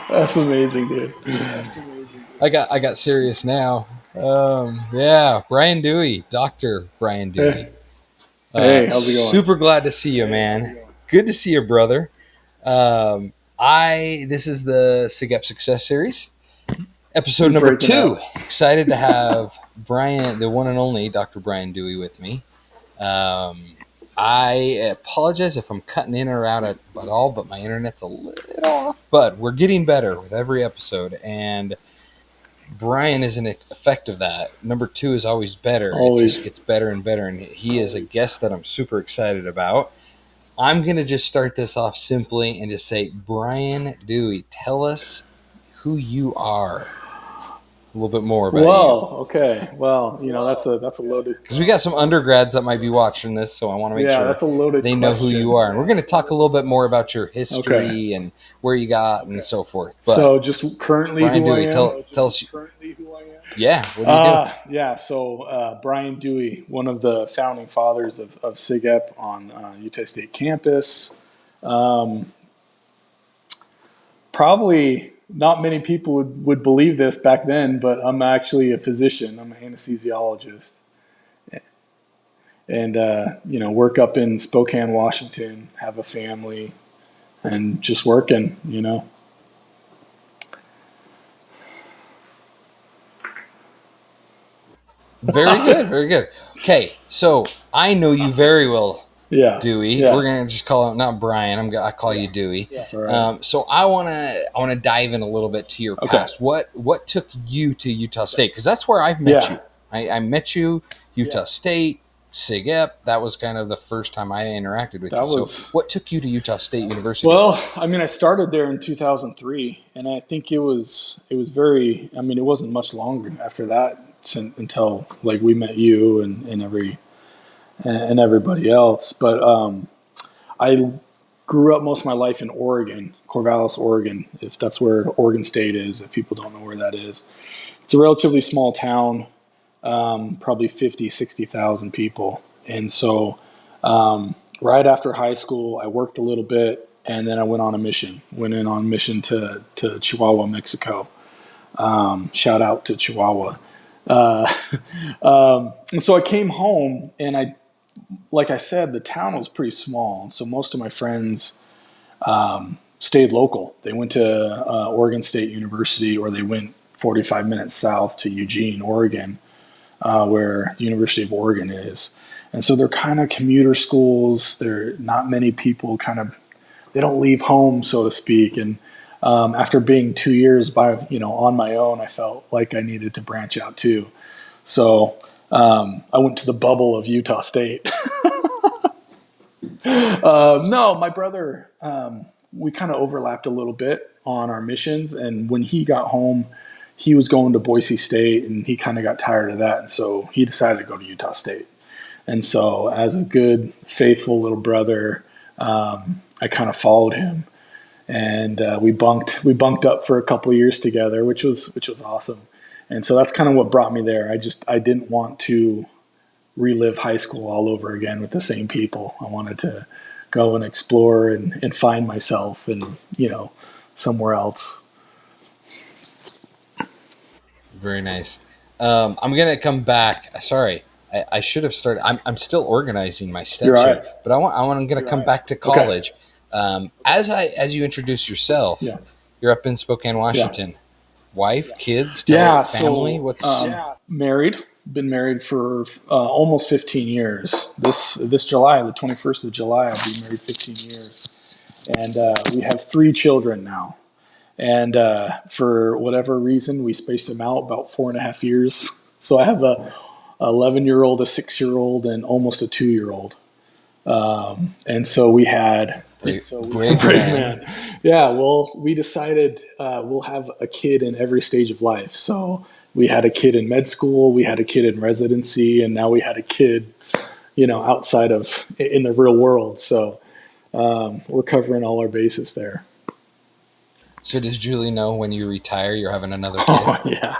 That's amazing, dude. I got serious now. Yeah, Bryan Dewey, Dr. Bryan Dewey. Hey, how's it going? Super glad to see you, man. Good to see you, brother. This is the SIGEP Success Series, episode number Breaking 2. out. Excited to have Bryan, the one and only Dr. Bryan Dewey, with me. I apologize if I'm cutting in or out at all, but my internet's a little off. But we're getting better with every episode, and Bryan is an effect of that. Number 2 is always better. It just gets better and better, and he is a guest that I'm super excited about. I'm going to just start this off simply and just say, Bryan Dewey, tell us who you are. A little bit more about you. Okay. Well, that's a loaded. Because we got some undergrads that might be watching this, so I want to make sure that's a loaded they know who you are. And we're going to talk a little bit more about your history and where you got and so forth. But so just currently Bryan who Dewey, I am? tell us. Yeah, what do you do? Yeah, so Bryan Dewey, one of the founding fathers of SIGEP on Utah State campus. Probably not many people would believe this back then, but I'm actually a physician. I'm an anesthesiologist. And, work up in Spokane, Washington, have a family, and just working, Very good, very good. Okay, so I know you very well, Dewey. Yeah. We're gonna just call him not Bryan. I call you Dewey. That's all right. So I wanna dive in a little bit to your past. What took you to Utah State? Because that's where I've met you. I met you Utah State, SIGEP. That was kind of the first time I interacted with you. So what took you to Utah State University? Well, I started there in 2003, and I think it was very. It wasn't much longer after that until like we met you and everybody else. But I grew up most of my life in Oregon, Corvallis, Oregon, if that's where Oregon State is, if people don't know where that is. It's a relatively small town, probably 50, 60,000 people. And so right after high school, I worked a little bit, and then I went on a mission. Went in on a mission to Chihuahua, Mexico. Shout out to Chihuahua. And so I came home, and like I said, the town was pretty small. So most of my friends stayed local. They went to Oregon State University, or they went 45 minutes south to Eugene, Oregon, where the University of Oregon is. And so they're kind of commuter schools. There are not many people they don't leave home, so to speak. And after being 2 years on my own, I felt like I needed to branch out too. So I went to the bubble of Utah State. No, my brother, we kind of overlapped a little bit on our missions. And when he got home, he was going to Boise State, and he kind of got tired of that. And so he decided to go to Utah State. And so as a good, faithful little brother, I kind of followed him. And we bunked up for a couple of years together, which was awesome. And so that's kind of what brought me there. I didn't want to relive high school all over again with the same people. I wanted to go and explore and find myself and, somewhere else. Very nice. I'm going to come back. Sorry, I should have started. I'm still organizing my steps here, but I'm going to come back to college. Okay. As you introduce yourself, you're up in Spokane, Washington. Wife, kids, family. So, What's married? Been married for almost 15 years. This July, the 21st of July, I'll be married 15 years, and we have 3 children now. And for whatever reason, we spaced them out about 4.5 years. So I have a 11-year-old, a 6-year-old, and almost a 2-year-old. And so we had brave man. Yeah, well, we decided we'll have a kid in every stage of life. So we had a kid in med school, we had a kid in residency, and now we had a kid, outside of in the real world. So we're covering all our bases there. So does Julie know when you retire you're having another kid? Oh, yeah.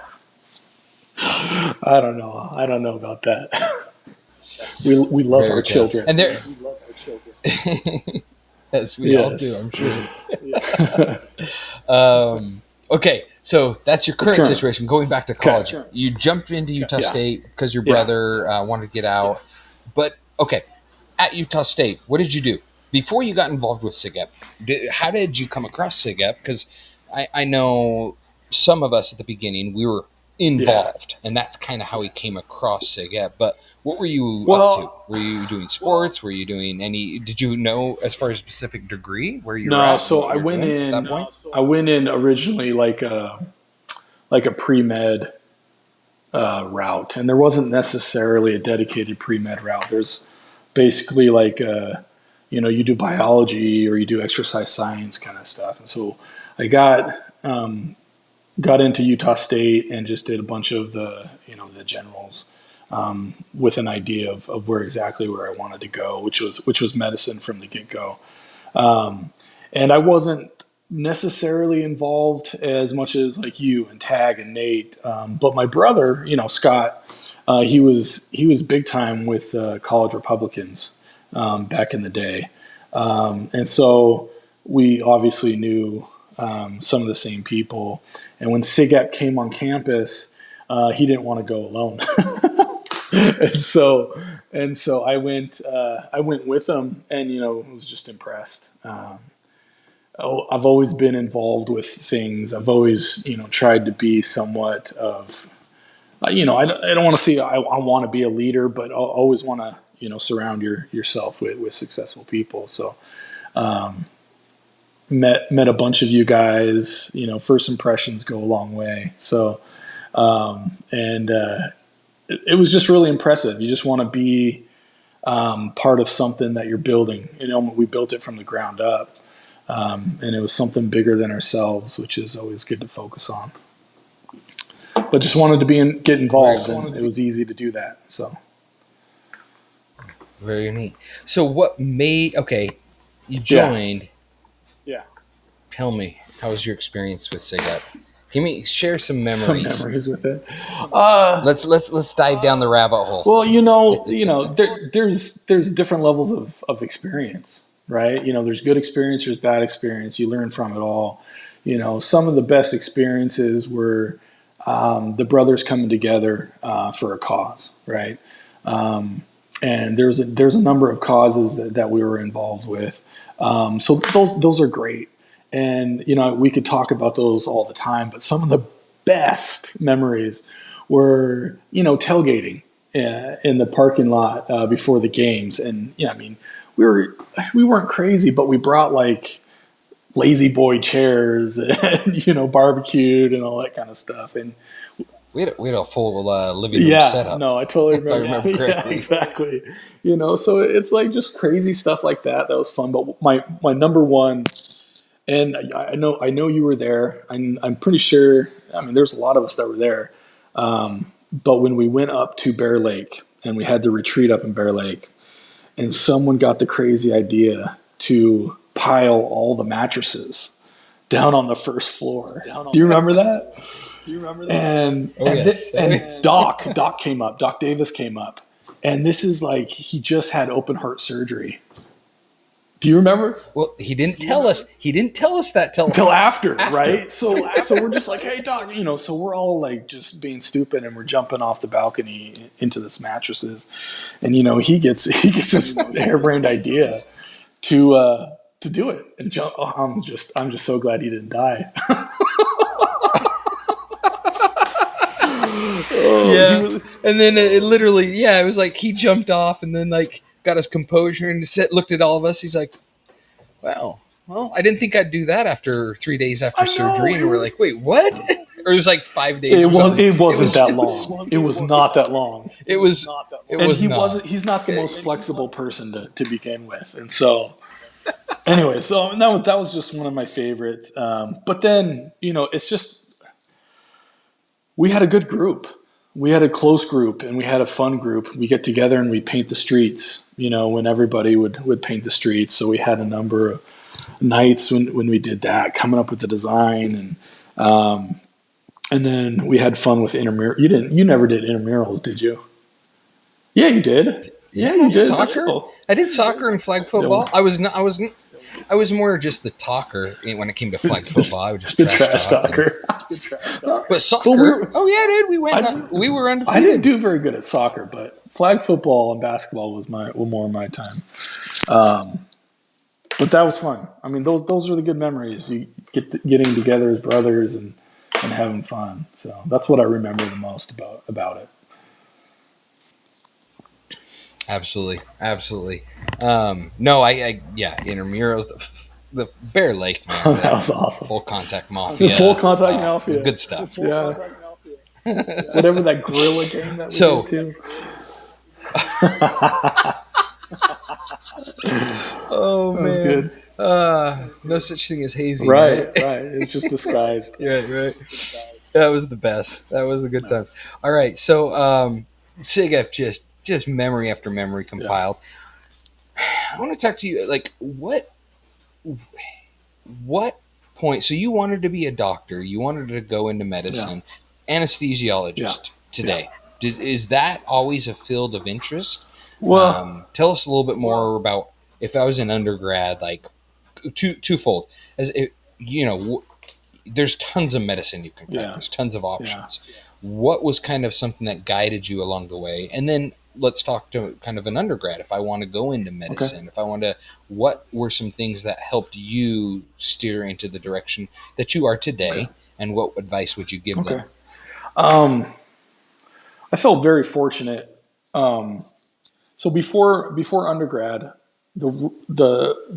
I don't know about that. We love our children. And as we all do, Yes. I'm sure. Okay, so that's your current current. situation. Going back to college, you jumped into Utah Yeah. State because your brother wanted to get out. But okay, at Utah State, what did you do before you got involved with SIGEP? How did you come across SIGEP? Because I know some of us at the beginning we were involved, and that's kind of how we came across SIGEP. But what were you up to? Well, Were you doing sports? Were you doing any? Did you know as far as specific degree where you're no. at and So what you're doing at that point? I went in originally like a pre-med route, and there wasn't necessarily a dedicated pre-med route. There's basically like you do biology or you do exercise science kind of stuff. And so I got into Utah State and just did a bunch of the generals with an idea of where I wanted to go, which was medicine from the get go. And I wasn't necessarily involved as much as like you and Tag and Nate, but my brother, Scott, he was big time with college Republicans back in the day, and so we obviously knew some of the same people. And when SIGEP came on campus, he didn't want to go alone, and so I went with him, and was just impressed. I've always been involved with things. I've always, tried to be somewhat of, I don't want to say I want to be a leader, but I always want to, surround yourself with successful people. So, met a bunch of you guys. First impressions go a long way. So, it was just really impressive. You just want to be part of something that you're building. We built it from the ground up. And it was something bigger than ourselves, which is always good to focus on. But just wanted to get involved, and it was easy to do that. So very neat. So what made you joined? Yeah. Tell me, how was your experience with SIGEP? Share some memories. Some memories with it. Let's dive down the rabbit hole. Well, there's different levels of experience. Right? There's good experience, there's bad experience. You learn from it all. Some of the best experiences were the brothers coming together for a cause, right? And there's a number of causes that we were involved with. So those are great. And, we could talk about those all the time, but some of the best memories were, tailgating in the parking lot before the games. And, we weren't crazy, but we brought like lazy boy chairs and, barbecued and all that kind of stuff. And we had a full living room setup. No, I totally remember. I remember correctly. Yeah, exactly. So it's like just crazy stuff like that. That was fun. But my number one, and I know you were there. I'm pretty sure. There's a lot of us that were there. But when we went up to Bear Lake and we had the retreat up in Bear Lake, and someone got the crazy idea to pile all the mattresses down on the first floor. Do you remember that? And Doc came up. Doc Davis came up, and this is like he just had open heart surgery. Do you remember? Well, he didn't tell us. He didn't tell us that till after, right? So we're just like, hey, Doc, so we're all like just being stupid, and we're jumping off the balcony into this mattresses, and he gets this harebrained idea to do it and jump. Oh, I'm just so glad he didn't die. And then it literally, it was like he jumped off and then like got his composure and looked at all of us. He's like, wow, well, I didn't think I'd do that after 3 days after surgery. And we're like, wait, what? Or it was like 5 days. It wasn't that long. It was not that long. It was. He's not the most flexible person to begin with. And so anyway, so that was just one of my favorites. But then, it's just, we had a good group. We had a close group and we had a fun group. We get together and we paint the streets, when everybody would paint the streets. So we had a number of nights when we did that, coming up with the design, and then we had fun with intramural. You never did intramurals, did you? Yeah, you did. Yeah, you did. Soccer. I did soccer and flag football. I was I was more just the talker when it came to flag football. I would just The trash talk. talker. But soccer, oh yeah, dude, we were undefeated. I didn't do very good at soccer, but flag football and basketball was more of my time. But that was fun. I mean, those are the good memories. You getting together as brothers and having fun. So that's what I remember the most about it. Absolutely. No, yeah, intramurals, the Bear Lake, man. Oh, that was awesome. Full contact mafia. The full contact mafia. Good stuff. Yeah. Whatever that gorilla game that we did too. Oh, man. That was good. No such thing as hazing. Right. It's just disguised. Yeah, right. That was the best. That was a good time. All right, so SIGA, just memory after memory compiled. Yeah. I want to talk to you, like, what point? So you wanted to be a doctor. You wanted to go into medicine. Yeah. Anesthesiologist today. Yeah. Is that always a field of interest? Well, tell us a little bit more about, if I was an undergrad, like twofold. As it, there's tons of medicine you can practice, tons of options. Yeah. What was kind of something that guided you along the way? And then let's talk to kind of an undergrad. If I want to go into medicine, what were some things that helped you steer into the direction that you are today? Okay. And what advice would you give them? I felt very fortunate. So before undergrad, the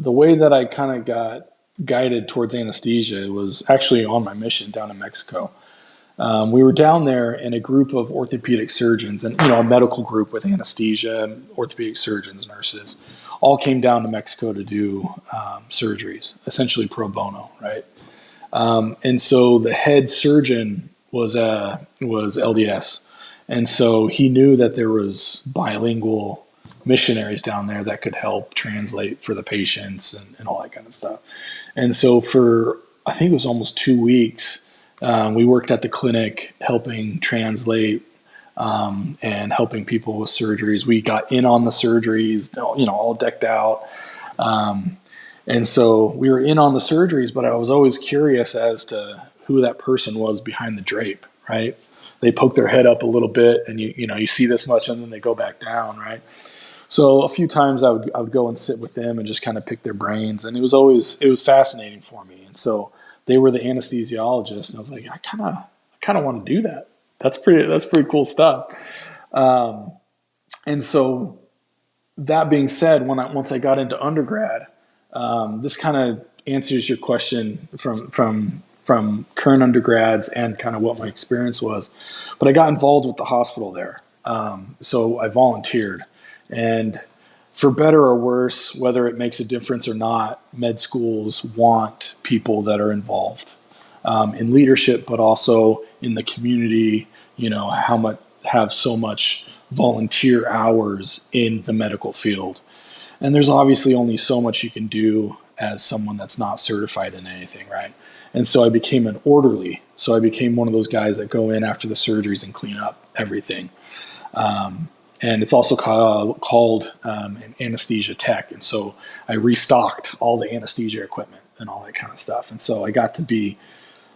way that I kind of got guided towards anesthesia was actually on my mission down in Mexico. We were down there in a group of orthopedic surgeons, and a medical group with anesthesia, orthopedic surgeons, nurses, all came down to Mexico to do surgeries, essentially pro bono, right? And so the head surgeon was LDS, and so he knew that there was bilingual missionaries down there that could help translate for the patients and all that kind of stuff. And so for, I think it was almost 2 weeks, we worked at the clinic helping translate and helping people with surgeries. We got in on the surgeries, all decked out. And so we were in on the surgeries, but I was always curious as to who that person was behind the drape, right? They poke their head up a little bit and you see this much and then they go back down, right? So a few times I would go and sit with them and just kind of pick their brains. And it was fascinating for me. And so they were the anesthesiologist, and I was like, I kind of want to do that. That's pretty cool stuff. And so that being said, once I got into undergrad, this kind of answers your question from current undergrads and kind of what my experience was. But I got involved with the hospital there. So I volunteered. And for better or worse, whether it makes a difference or not, med schools want people that are involved in leadership, but also in the community, have so much volunteer hours in the medical field. And there's obviously only so much you can do as someone that's not certified in anything, right? And so I became an orderly. So I became one of those guys that go in after the surgeries and clean up everything. And it's also called an anesthesia tech. And so I restocked all the anesthesia equipment and all that kind of stuff. And so I got to be,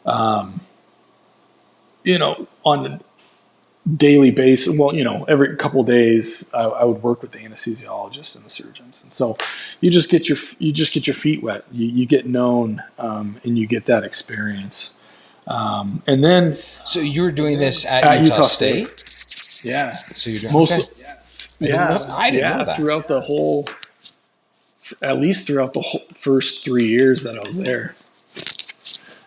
on a daily basis, every couple of days, I would work with the anesthesiologists and the surgeons. And so you just get your feet wet. You get known, and you get that experience. And then, so you were doing this at Utah State? Yeah. So you're doing I didn't know that. At least throughout the whole first 3 years that I was there.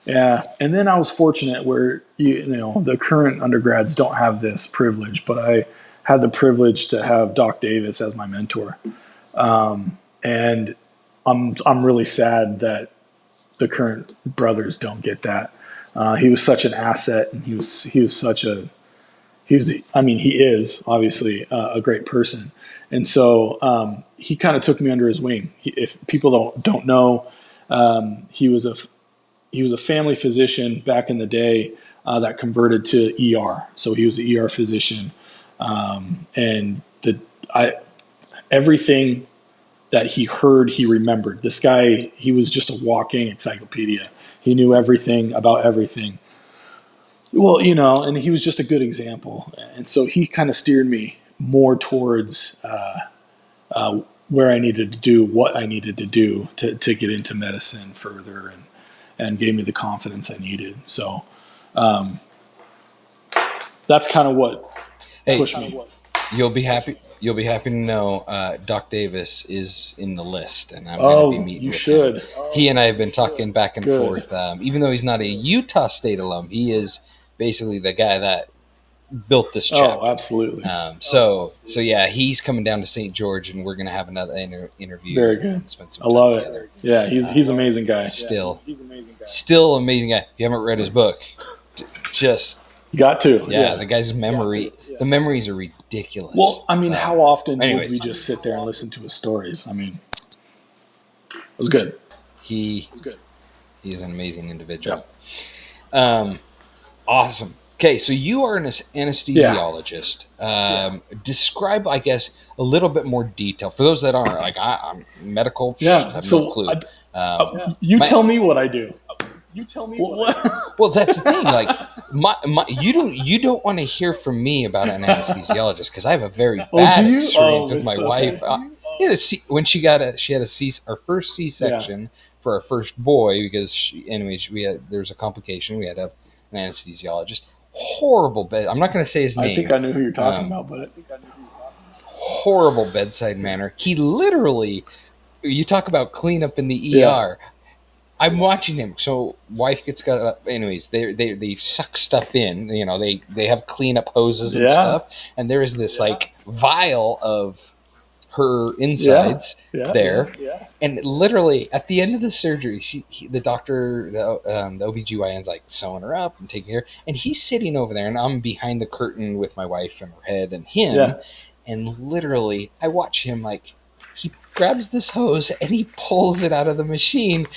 Yeah. And then I was fortunate where, the current undergrads don't have this privilege, but I had the privilege to have Doc Davis as my mentor. And I'm really sad that the current brothers don't get that. He was such an asset, and he is obviously a great person. And so he kind of took me under his wing. If people don't know, he was a family physician back in the day that converted to ER. So he was an ER physician. And everything that he heard, he remembered. This guy, he was just a walking encyclopedia. He knew everything about everything. Well, and he was just a good example. And so he kind of steered me more towards where I needed to do what I needed to do to get into medicine further, and gave me the confidence I needed. So that's kind of what pushed me. You'll be happy. You'll be happy to know Doc Davis is in the list, and I'm going to be meeting with him. He and I have been talking back and forth. Even though he's not a Utah State alum, he is basically the guy that built this chapter. Oh, absolutely. So yeah, he's coming down to St. George, and we're going to have another interview. Very good. And spend some I time love together. it. Yeah, he's an amazing guy. Still amazing guy. If you haven't read his book, just you got to. Yeah, the guy's memory. The memories are ridiculous. Well, I mean, how often would we just sit there and listen to his stories? I mean, it was good. He's an amazing individual. Yeah. Awesome. Okay, so you are an anesthesiologist. Describe, I guess, a little bit more detail for those that aren't. Like, I'm medical. Yeah. Have no clue. Tell me what I do. You tell me Well, that's the thing. Like, you don't want to hear from me about an anesthesiologist because I have a very bad experience with my wife. When she had our first C-section for our first boy, because there was a complication. We had an anesthesiologist. Horrible bed. I'm not going to say his name. I think I knew who you're talking about, but horrible bedside manner. He literally, you talk about cleanup in the ER. I'm watching him. So wife gets got up. Anyways, they suck stuff in. They have cleanup hoses and stuff. And there is this like vial of her insides there. Yeah. And literally at the end of the surgery, the doctor, the OBGYN's like sewing her up and taking her. And he's sitting over there, and I'm behind the curtain with my wife and her head and him. Yeah. And literally, I watch him like he grabs this hose and he pulls it out of the machine.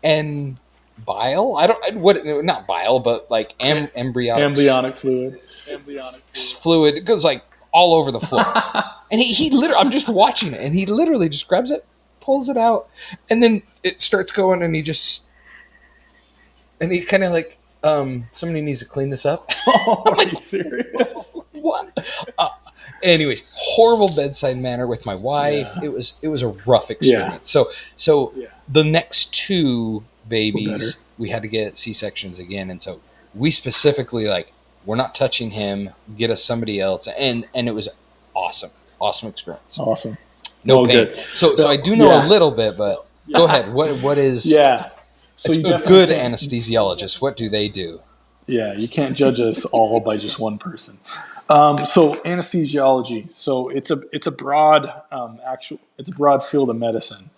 And bile? Not bile, but like embryonic fluid. Fluid. It goes like all over the floor. And he literally, I'm just watching it, and he literally just grabs it, pulls it out, and then it starts going, and he kind of like, somebody needs to clean this up. Are you serious? What? Anyways, horrible bedside manner with my wife. Yeah. It was a rough experience. Yeah. So the next two babies, we had to get C-sections again, and so we specifically we're not touching him. Get us somebody else, and it was awesome experience. Awesome. No pain. Good. So I do know a little bit, but go ahead. What is? Yeah. So a good anesthesiologist, what do they do? Yeah, you can't judge us all by just one person. So anesthesiology. So it's a broad field of medicine,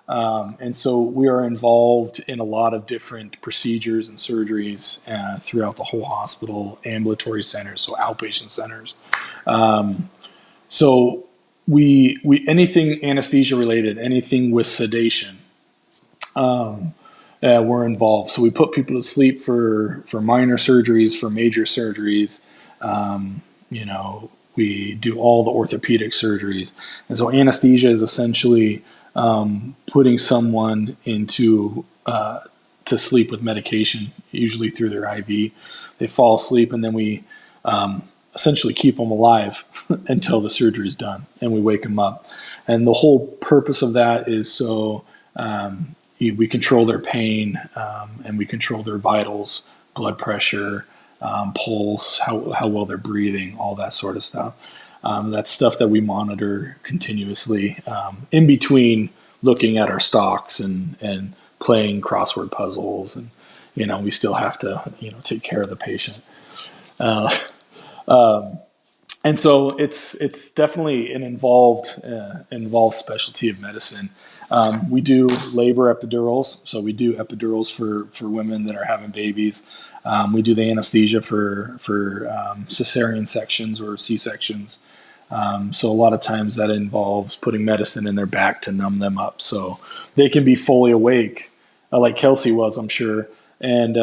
and so we are involved in a lot of different procedures and surgeries throughout the whole hospital, ambulatory centers, so outpatient centers. So we anything anesthesia related, anything with sedation. We're involved. So we put people to sleep for minor surgeries, for major surgeries. We do all the orthopedic surgeries. And so anesthesia is essentially putting someone into to sleep with medication, usually through their IV. They fall asleep, and then we essentially keep them alive until the surgery is done, and we wake them up. And the whole purpose of that is so we control their pain, and we control their vitals, blood pressure, pulse, how well they're breathing, all that sort of stuff. That's stuff that we monitor continuously in between looking at our stocks and playing crossword puzzles, and we still have to take care of the patient. And so it's definitely an involved specialty of medicine. We do labor epidurals, so we do epidurals for women that are having babies. We do the anesthesia for cesarean sections or C-sections. So a lot of times that involves putting medicine in their back to numb them up, so they can be fully awake, like Kelsey was, I'm sure, and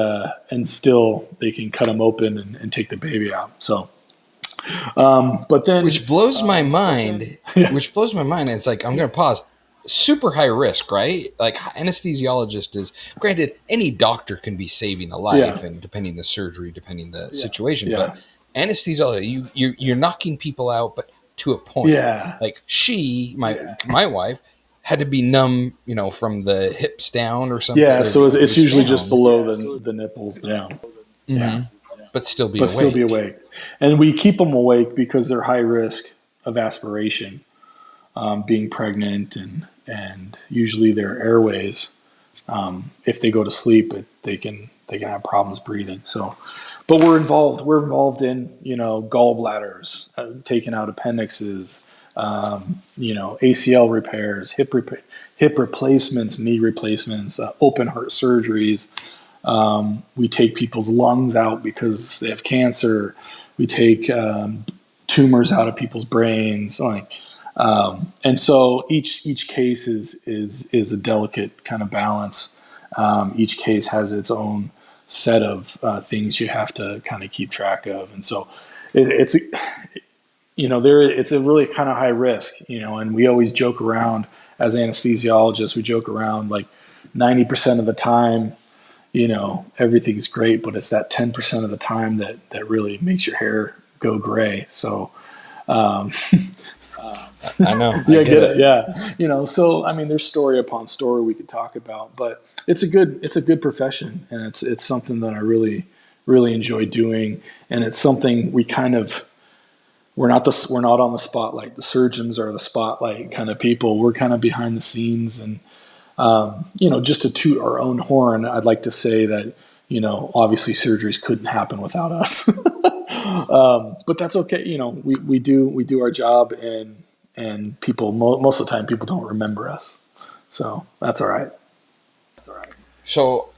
still they can cut them open and take the baby out. So. But then, which blows my mind. Which blows my mind. It's like, I'm going to pause. super high risk, right? Like anesthesiologist is granted, any doctor can be saving a Yeah. life, and depending the surgery, depending the situation, Yeah. but anesthesiologist, you're knocking people out, but to a point. Yeah. Like my wife had to be numb, from the hips down or something, Yeah. or So the it's waist usually just down, below the nipples down. Yeah. but still be But still be awake. awake. And we keep them awake because they're high risk of aspiration, being pregnant, and usually their airways, if they go to sleep, they can have problems breathing. So, but we're involved. We're involved in gallbladders, taking out appendixes, ACL repairs, hip replacements, knee replacements, open heart surgeries. We take people's lungs out because they have cancer. We take tumors out of people's brains, and so each case is a delicate kind of balance. Each case has its own set of things you have to kind of keep track of, and so it's it's a really kind of high risk, and we always joke around as anesthesiologists. We joke around like 90% of the time, everything's great, but it's that 10% of the time that really makes your hair go gray. So, I know. yeah, I get it. it. Yeah. So I mean, there's story upon story we could talk about, but it's a good profession, and it's something that I really, really enjoy doing. And it's something we're not on the spotlight. The surgeons are the spotlight kind of people. We're kind of behind the scenes, and just to toot our own horn, I'd like to say that, obviously surgeries couldn't happen without us. But that's okay. We do our job, and people, most of the time, people don't remember us. So that's all right. So,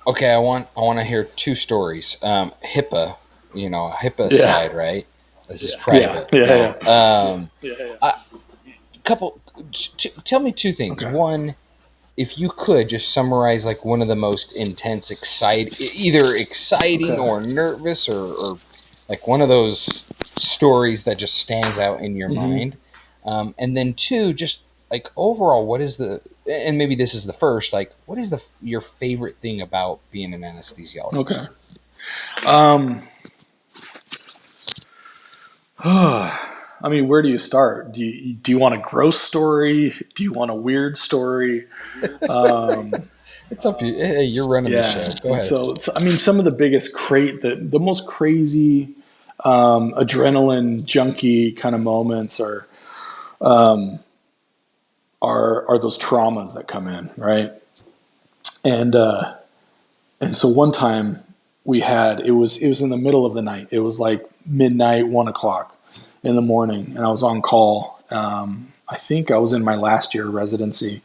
okay, I want to hear two stories. HIPAA Yeah. side, right? This is Yeah. private. Yeah. Yeah. A couple. Tell me two things. Okay. One, if you could just summarize like one of the most intense, either exciting Okay. or nervous, or like one of those stories that just stands out in your Mm-hmm. mind. And then two, just like overall, what is and maybe this is the first, like, what is your favorite thing about being an anesthesiologist? Okay. Um, I mean, where do you start? Do you want a gross story? Do you want a weird story? Um, It's up to you. Hey, you're running the yeah, show. Go and ahead. so I mean, some of the biggest the most crazy, adrenaline junkie kind of moments um, are those traumas that come in, right? And and so one time it was in the middle of the night. It was like midnight, 1 o'clock in the morning, and I was on call. I think I was in my last year of residency,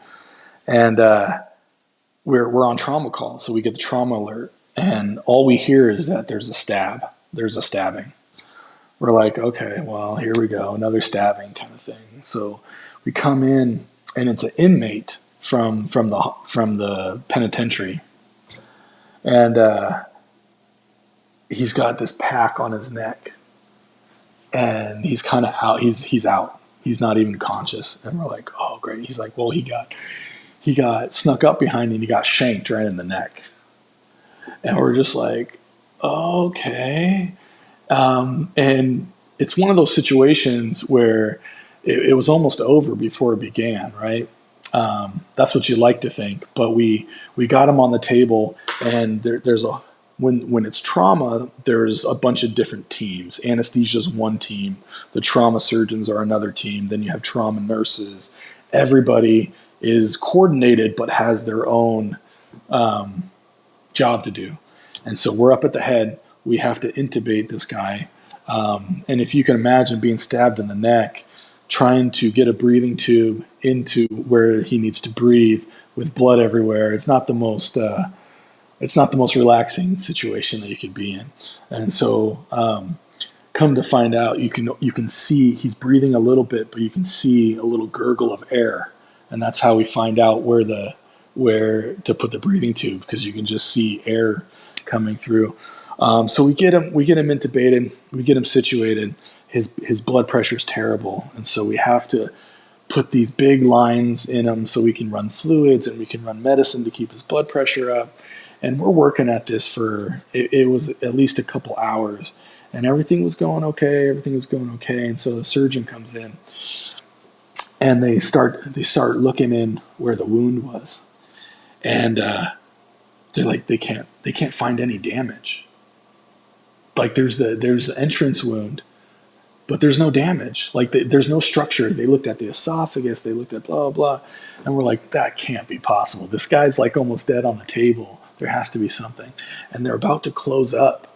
and we're on trauma call, so we get the trauma alert, and all we hear is that there's a stab. There's a stabbing. We're like, okay, well, here we go, another stabbing kind of thing. So we come in, and it's an inmate from the penitentiary, and he's got this pack on his neck, and he's kind of out. He's out. He's not even conscious, and we're like, oh, great. He's like, well, he got snuck up behind and he got shanked right in the neck. And we're just like, okay. And it's one of those situations where it was almost over before it began, right? That's what you like to think. But we got him on the table, and there's a when it's trauma, there's a bunch of different teams. Anesthesia is one team. The trauma surgeons are another team. Then you have trauma nurses. Everybody is coordinated but has their own job to do. And so we're up at the head. We have to intubate this guy. And if you can imagine being stabbed in the neck, trying to get a breathing tube into where he needs to breathe with blood everywhere, it's not the most relaxing situation that you could be in. And so, come to find out, you can see he's breathing a little bit, but you can see a little gurgle of air, and that's how we find out where to put the breathing tube, because you can just see air coming through. So we get him intubated, we get him situated. His blood pressure is terrible, and so we have to put these big lines in him so we can run fluids and we can run medicine to keep his blood pressure up. And we're working at this for, it was at least a couple hours. And everything was going okay. And so the surgeon comes in and they start looking in where the wound was. And they're like, they can't find any damage. Like there's the entrance wound, but there's no damage. Like there's no structure. They looked at the esophagus, they looked at blah, blah, blah. And we're like, that can't be possible. This guy's like almost dead on the table. There has to be something. And they're about to close up.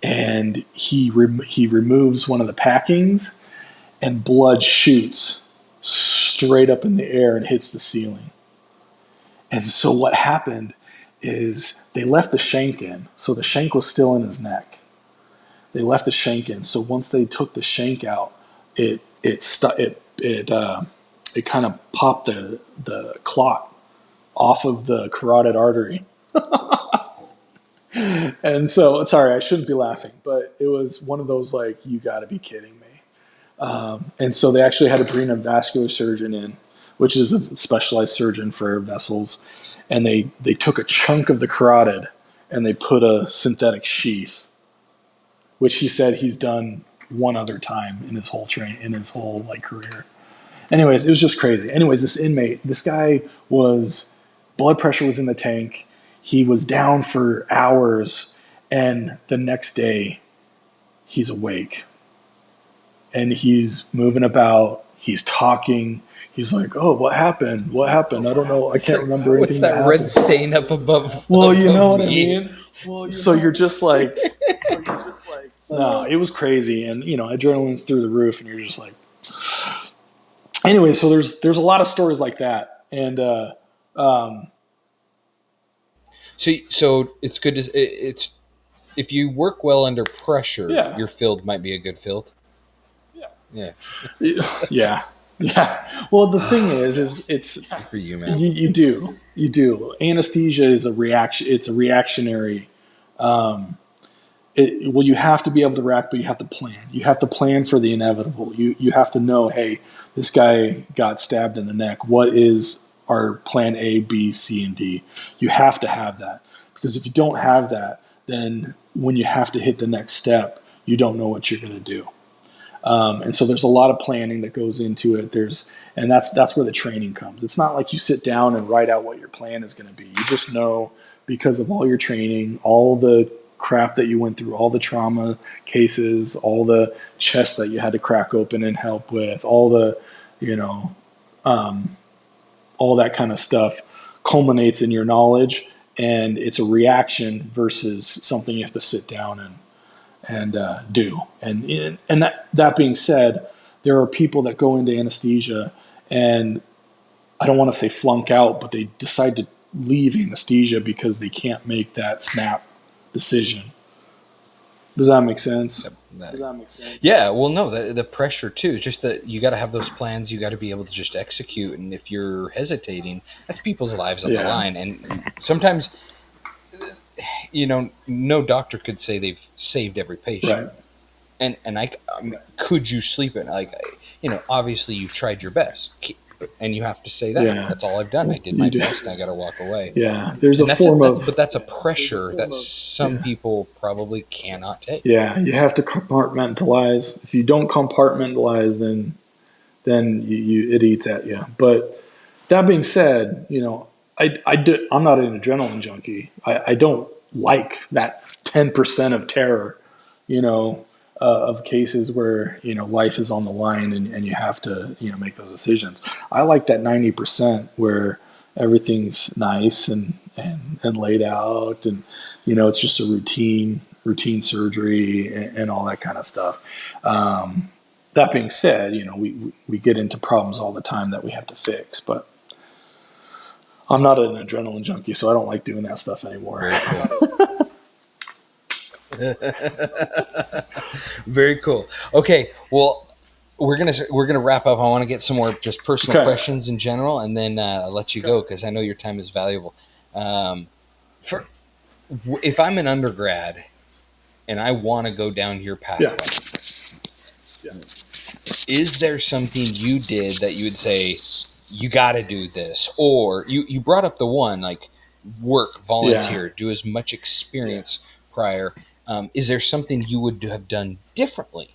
And he removes one of the packings, and blood shoots straight up in the air and hits the ceiling. And so what happened is they left the shank in. So the shank was still in his neck. They left the shank in. So once they took the shank out, it kind of popped the clot off of the carotid artery. And so, sorry, I shouldn't be laughing, but it was one of those like, you got to be kidding me. And so they actually had to bring a vascular surgeon in, which is a specialized surgeon for vessels. And they took a chunk of the carotid and they put a synthetic sheath, which he said he's done one other time in his whole like career. Anyways, it was just crazy. Anyways, this guy blood pressure was in the tank. He was down for hours, and the next day he's awake and he's moving about. He's talking. He's like, "Oh, what happened? What happened? I don't know. I can't remember anything." What's that red stain up above? Well, you know what I mean. So you're just like, no, it was crazy, and adrenaline's through the roof, and you're just like. Anyway, so there's a lot of stories like that, and So it's good to it's if you work well under pressure, your field might be a good field. Yeah. Well, the thing is it's good for you, man. You do. Anesthesia is a reaction. It's a reactionary. You have to be able to react, but you have to plan. You have to plan for the inevitable. You have to know, hey, this guy got stabbed in the neck. What is our plan A, B, C, and D? You have to have that, because if you don't have that, then when you have to hit the next step, you don't know what you're going to do. And so there's a lot of planning that goes into it. And that's where the training comes. It's not like you sit down and write out what your plan is going to be. You just know, because of all your training, all the crap that you went through, all the trauma cases, all the chests that you had to crack open and help with, all the, all that kind of stuff culminates in your knowledge, and it's a reaction versus something you have to sit down and do. And that being said, there are people that go into anesthesia and I don't want to say flunk out, but they decide to leave anesthesia because they can't make that snap decision. Does that make sense? Yeah, well, no, the pressure too. Just that you got to have those plans. You got to be able to just execute. And if you're hesitating, that's people's lives on the line. And sometimes, no doctor could say they've saved every patient. Right. And could you sleep at obviously you've tried your best. And you have to say that. Yeah. That's all I've done. I did my best, and I got to walk away. Yeah, there's a form of... But that's a pressure that some people probably cannot take. Yeah, you have to compartmentalize. If you don't compartmentalize, then it eats at you. But that being said, I'm not an adrenaline junkie. I don't like that 10% of terror, of cases where life is on the line and you have to make those decisions. I like that 90% where everything's nice and laid out, and it's just a routine surgery and all that kind of stuff. That being said, we get into problems all the time that we have to fix, but I'm not an adrenaline junkie, so I don't like doing that stuff anymore. Very cool. Very cool. Okay, well, we're gonna wrap up. I want to get some more just personal questions in general, and then I'll let you go because I know your time is valuable. If I'm an undergrad and I want to go down your pathway, Is there something you did that you would say you got to do this? Or you brought up the one like work, Yeah. volunteer, do as much experience prior. Is there something you would have done differently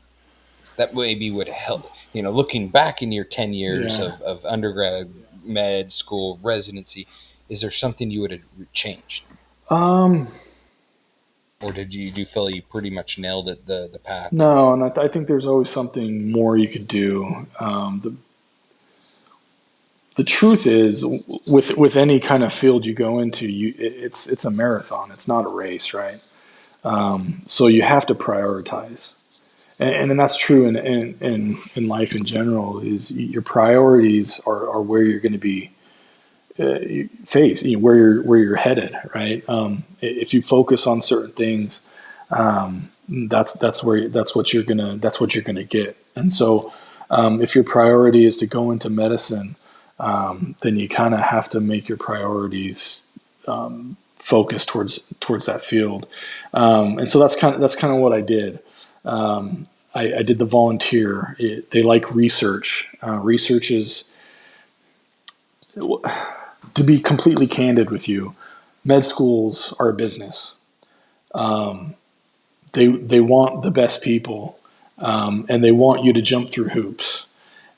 that maybe would help? Looking back in your 10 years Yeah. of undergrad, med school, residency, is there something you would have changed? Um, Or did you feel you pretty much nailed it, the path you no, went? and I think there's always something more you could do. The truth is, with any kind of field you go into, it's a marathon. It's not a race, right? So you have to prioritize, and that's true in life in general. Is your priorities are where you're going to be where you're headed, right? If you focus on certain things, that's what you're gonna get. And so, if your priority is to go into medicine, then you kind of have to make your priorities focus towards that field. And so that's kind of what I did. I did the volunteer. They like research. Research is, to be completely candid with you, med schools are a business. They want the best people, and they want you to jump through hoops.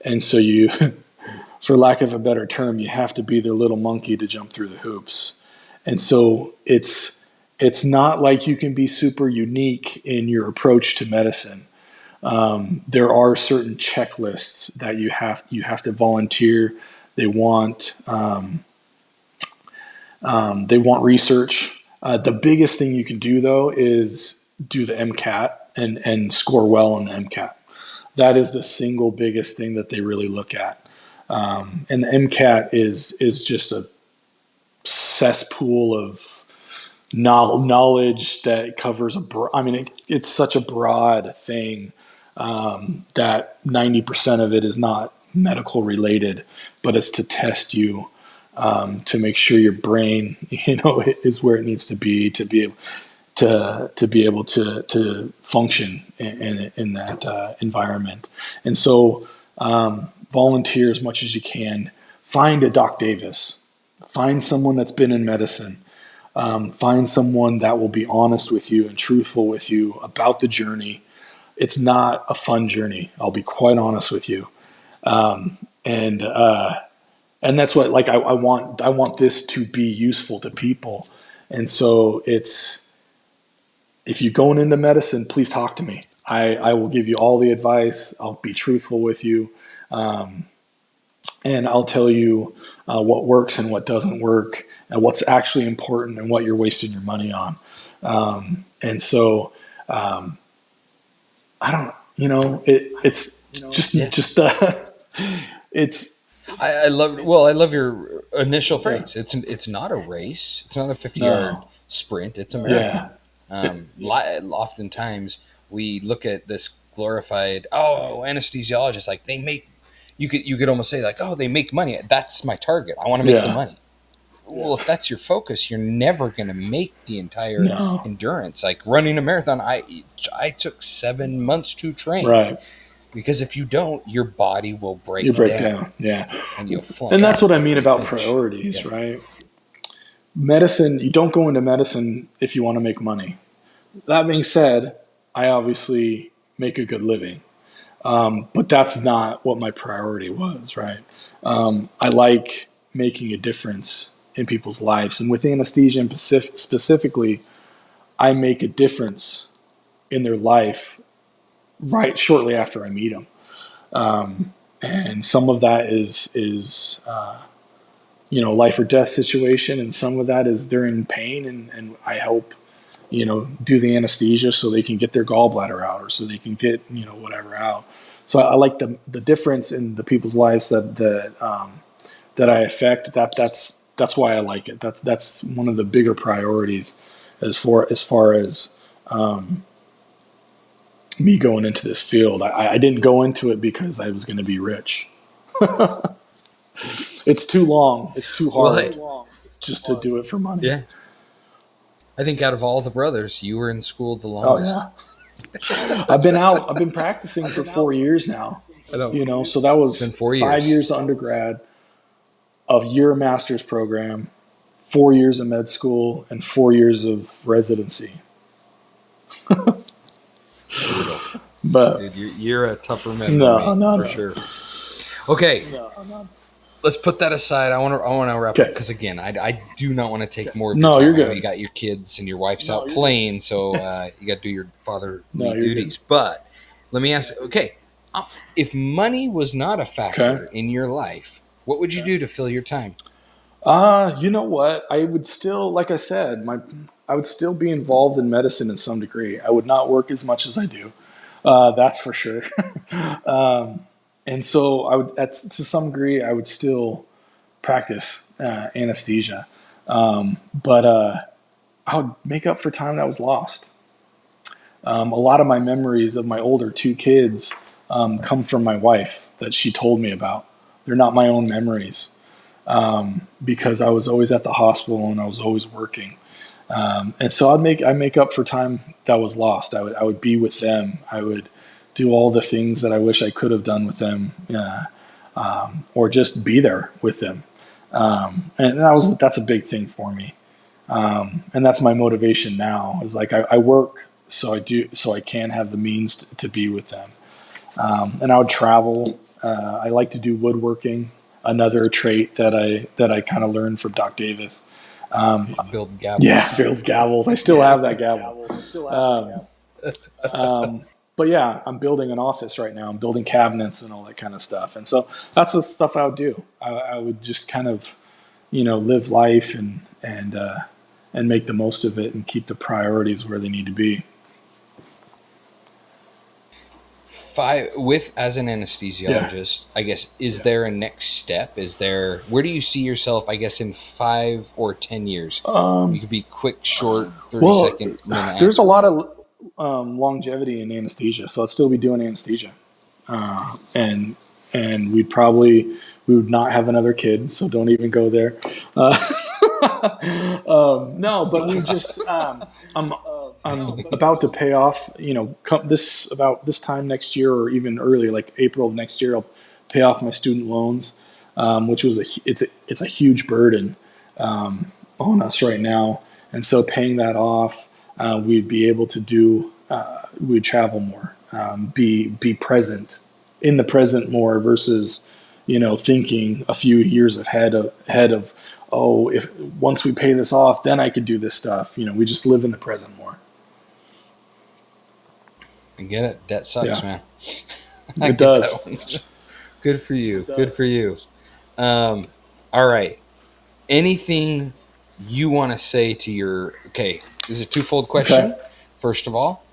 And so you, for lack of a better term, you have to be their little monkey to jump through the hoops. And so it's not like you can be super unique in your approach to medicine. There are certain checklists that you have to volunteer. They want they want research. The biggest thing you can do though is do the MCAT and score well on the MCAT. That is the single biggest thing that they really look at. And the MCAT is just a cesspool of knowledge that covers it's such a broad thing, that 90% of it is not medical related, but it's to test you, to make sure your brain, is where it needs to be able to function in that environment. And so, volunteer as much as you can. Find a Doc Davis. Find someone that's been in medicine. Find someone that will be honest with you and truthful with you about the journey. It's not a fun journey. I'll be quite honest with you. And that's what, like, I want this to be useful to people. And so if you're going into medicine, please talk to me. I will give you all the advice. I'll be truthful with you. And I'll tell you what works and what doesn't work, and what's actually important and what you're wasting your money on. And so, I don't, it's Yeah. it's, I love your initial yeah, phrase. It's not a race. It's not a 50-yard no, sprint. It's a yeah, marathon. Oftentimes we look at this glorified anesthesiologist, like they make, you could almost say like, oh, they make money. That's my target. I want to make the yeah, money. Well, if that's your focus, you're never going to make the entire no, endurance. Like running a marathon, I took 7 months to train, right. because if you don't, your body will You break break down down. Yeah. and you'll flunk And that's out what I mean before you about finish. priorities, Yeah. right? Medicine, you don't go into medicine if you want to make money. That being said, I obviously make a good living. But that's not what my priority was, right? I like making a difference in people's lives. And with anesthesia and specifically, I make a difference in their life right shortly after I meet them. And some of that is life or death situation, and some of that is they're in pain, and I help do the anesthesia so they can get their gallbladder out, or so they can get whatever out. So I like the difference in the people's lives that I affect. That's why I like it. That's one of the bigger priorities as far as me going into this field. I didn't go into it because I was going to be rich. It's too long. It's too Well, hard just to do it for money. yeah. I think out of all the brothers, you were in school the Oh longest. yeah. I've been practicing for 4 years now. I know. So that It's been was 5 4 years. years of undergrad, a year master's program, 4 years of med school, and 4 years of residency. Brutal. But Dude, you're a tougher man than no, me, no, for no. sure. Okay, let's put that aside. I want to wrap up Okay. because again, I do not want to take more of your No, time. you're I know you good. got your kids and your wife's out playing, so you got to do your No, fatherly you're good. duties. But let me ask. Okay, if money was not a Okay. factor in your life, what would you do to fill your time? You know what? I would still, like I said, I would still be involved in medicine in some degree. I would not work as much as I do. That's for sure. And so to some degree, I would still practice anesthesia. But I would make up for time that was lost. A lot of my memories of my older two kids come from my wife that she told me about. They're not my own memories because I was always at the hospital and I was always working. And so I make up for time that was lost. I would be with them. I would do all the things that I wish I could have done with them, or just be there with them. And that's a big thing for me. And that's my motivation now. Is like I work so I can have the means to be with them. And I would travel. I like to do woodworking. Another trait that I kind of learned from Doc Davis. Build gavels. Yeah, build gavels. I still have that gavel. But yeah, I'm building an office right now. I'm building cabinets and all that kind of stuff. And so that's the stuff I would do. I would just kind of, live life and make the most of it and keep the priorities where they need to be. As an anesthesiologist, I guess, is there a next step? Where do you see yourself, I guess, in 5 or 10 years? You could be quick, short, 30 Well, second minute there's a answer. lot of longevity in anesthesia, so I'll still be doing anesthesia, and we would not have another kid, so don't even go there. No, but we just I'm about to pay off. About this time next year, or even early, like April of next year, I'll pay off my student loans, which it's a huge burden on us right now, and so paying that off, we'd be able to do. We'd travel more, be present in the present more versus thinking a few years ahead of oh, if once we pay this off, then I could do this stuff. We just live in the present more. I get it. Debt sucks, Yeah. man. It does. Good for you. Good for you. All right. Anything you want to say to okay, this is a twofold question. Okay. First of all,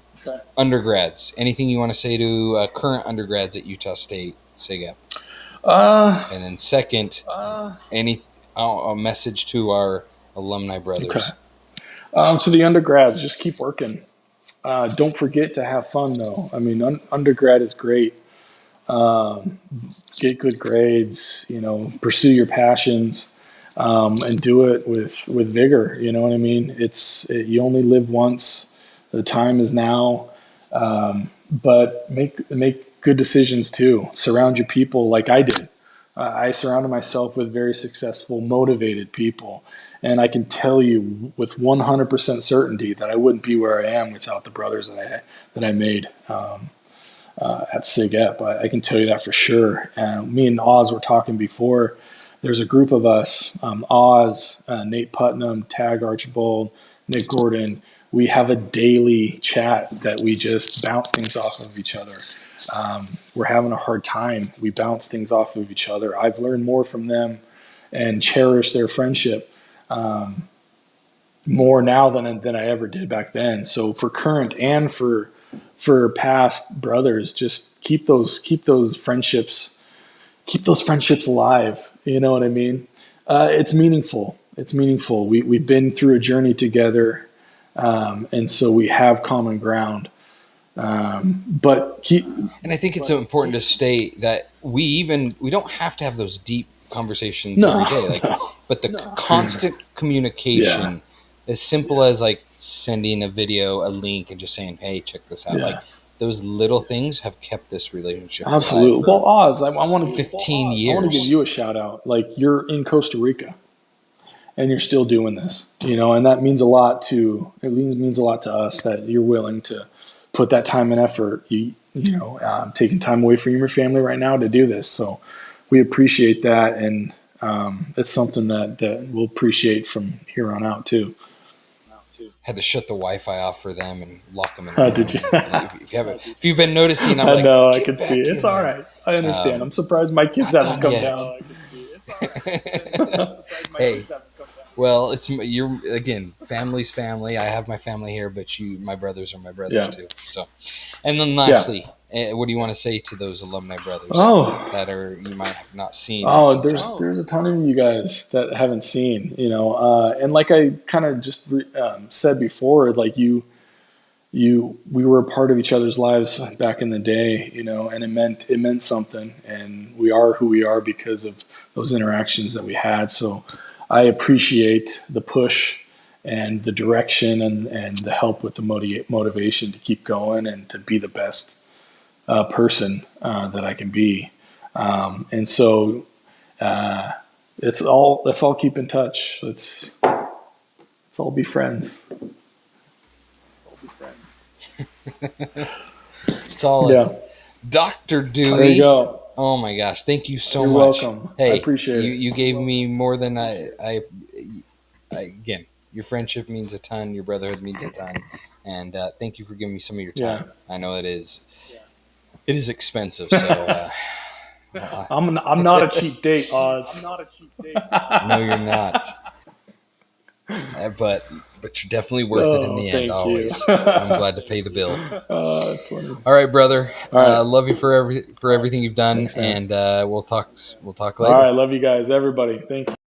undergrads. Anything you want to say to current undergrads at Utah State, SIGAP? And then second, a message to our alumni brothers. Okay. So the undergrads, just keep working. Don't forget to have fun, though. I mean, undergrad is great. Get good grades. Pursue your passions, and do it with vigor. You know what I mean? You only live once. The time is now. But make good decisions too. Surround your people like I did. I surrounded myself with very successful, motivated people. And I can tell you with 100% certainty that I wouldn't be where I am without the brothers that I made at SIGEP. I can tell you that for sure. Me and Oz were talking before. There's a group of us, Oz, Nate Putnam, Tag Archibald, Nick Gordon. We have a daily chat that we just bounce things off of each other. We're having a hard time. We bounce things off of each other. I've learned more from them and cherish their friendship more now than I ever did back then. So for current and for past brothers, just keep those friendships alive. You know what I mean? It's meaningful. We've been through a journey together. And so we have common ground. And I think it's important to state that we don't have to have those deep conversations every day. But the constant communication, as simple as like, sending a video, a link, and just saying, "Hey, check this out." Yeah. Like those little things have kept this relationship Absolutely. alive Well, for Oz, I want to 15 I want to give years. you a shout out. Like, you're in Costa Rica and you're still doing this, and that means a lot means a lot to us that you're willing to put that time and effort. Taking time away from your family right now to do this. So we appreciate that. And it's something that we'll appreciate from here on out too. Had to shut the Wi-Fi off for them and lock them in a room. Did you? If you've been noticing, I'm I like, know, I "Get can see back it. It's in all there." right. I understand. I'm surprised my kids Not haven't done come yet. down. Hey, well, you're again, family's family. I have my family here, but my brothers are my brothers Yeah. too. So, and then lastly, what do you want to say to those alumni brothers that you might have not seen? There's a ton of you guys that haven't seen, and like I kind of just said before, like we were a part of each other's lives back in the day, and it meant something, and we are who we are because of those interactions that we had. So I appreciate the push and the direction and the help with the motivation to keep going and to be the best person that I can be. And so let's all keep in touch. Let's all be friends. Solid. Yeah. Dr. Dewey. There you go. Oh my gosh, thank you so You're much. welcome. Hey, I appreciate it. You gave me more than I again, your friendship means a ton, your brotherhood means a ton, and thank you for giving me some of your time. Yeah. I know it is expensive, so I'm not a cheap date, Oz. no, you're not. But you're definitely worth it in the end. Thank Always. you. I'm glad to pay the bill. That's funny. All right, brother. All right. Love you for everything you've done, Thanks, man. and we'll talk later. All right, love you guys, everybody. Thank you.